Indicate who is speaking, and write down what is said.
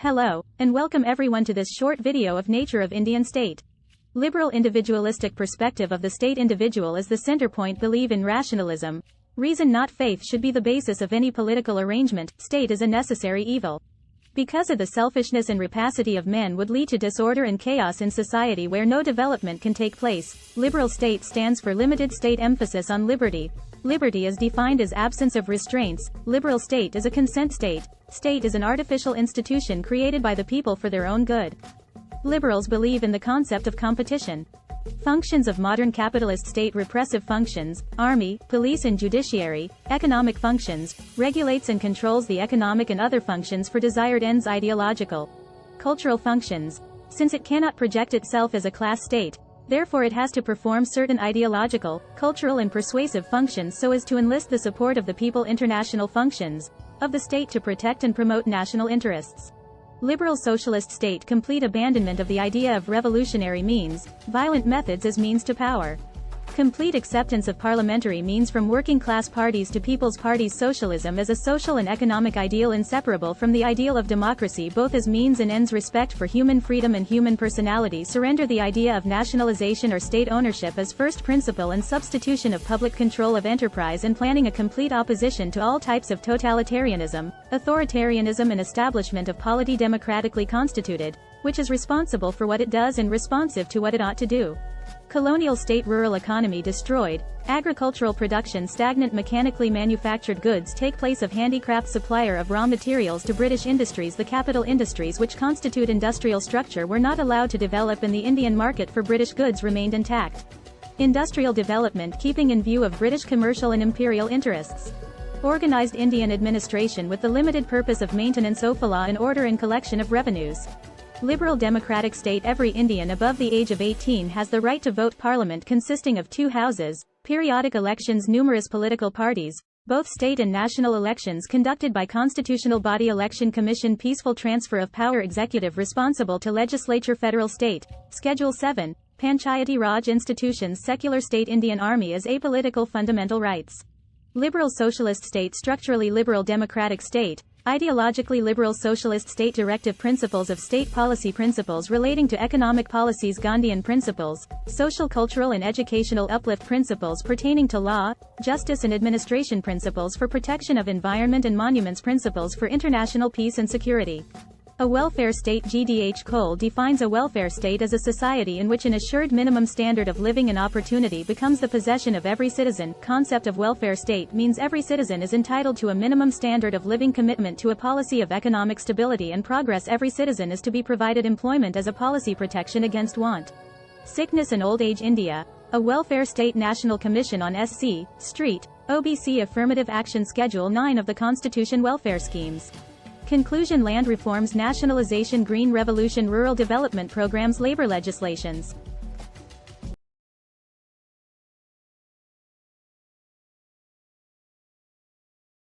Speaker 1: Hello, and welcome everyone to this short video of Nature of Indian State. Liberal individualistic perspective of the state individual is the center point. Believe in rationalism. Reason not faith should be the basis of any political arrangement. State is a necessary evil. Because of the selfishness and rapacity of men would lead to disorder and chaos in society where no development can take place. Liberal state stands for limited state, emphasis on liberty. Liberty is defined as absence of restraints. Liberal state is a consent state. State is an artificial institution created by the people for their own good. Liberals believe in the concept of competition. Functions of modern capitalist state: repressive functions, army, police and judiciary; economic functions, regulates and controls the economic and other functions for desired ends; ideological, cultural functions, since it cannot project itself as a class state, therefore it has to perform certain ideological, cultural and persuasive functions so as to enlist the support of the people; international functions, of the state to protect and promote national interests. Liberal socialist state: complete abandonment of the idea of revolutionary means, violent methods as means to power. Complete acceptance of parliamentary means from working class parties to people's parties. Socialism as a social and economic ideal inseparable from the ideal of democracy, both as means and ends. Respect for human freedom and human personality. Surrender the idea of nationalization or state ownership as first principle and substitution of public control of enterprise and planning. A complete opposition to all types of totalitarianism, authoritarianism and establishment of polity democratically constituted, which is responsible for what it does and responsive to what it ought to do. Colonial state: rural economy destroyed, agricultural production stagnant, mechanically manufactured goods take place of handicraft, supplier of raw materials to British industries. The capital industries which constitute industrial structure were not allowed to develop and the Indian market for British goods remained intact. Industrial development keeping in view of British commercial and imperial interests. Organized Indian administration with the limited purpose of maintenance of law and order and collection of revenues. Liberal democratic state: every Indian above the age of 18 has the right to vote. Parliament consisting of two houses, periodic elections, numerous political parties, both state and national elections conducted by constitutional body. Election commission: peaceful transfer of power. Executive responsible to legislature. Federal state. Schedule 7, Panchayati Raj institutions. Secular state: Indian Army is apolitical. Fundamental rights. Liberal socialist state: structurally liberal democratic state, ideologically liberal socialist state. Directive principles of state policy: principles relating to economic policies, Gandhian principles; social, cultural and educational uplift principles pertaining to law, justice and administration; principles for protection of environment and monuments; principles for international peace and security. A welfare state: GDH Cole defines a welfare state as a society in which an assured minimum standard of living and opportunity becomes the possession of every citizen. Concept of welfare state means every citizen is entitled to a minimum standard of living. Commitment to a policy of economic stability and progress: every citizen is to be provided employment as a policy protection against want, sickness and old age. India, a welfare state. National Commission on SC, Street, OBC. Affirmative action: Schedule 9 of the Constitution. Welfare schemes. Conclusion: land reforms, nationalization, green revolution, rural development programs, labor legislations.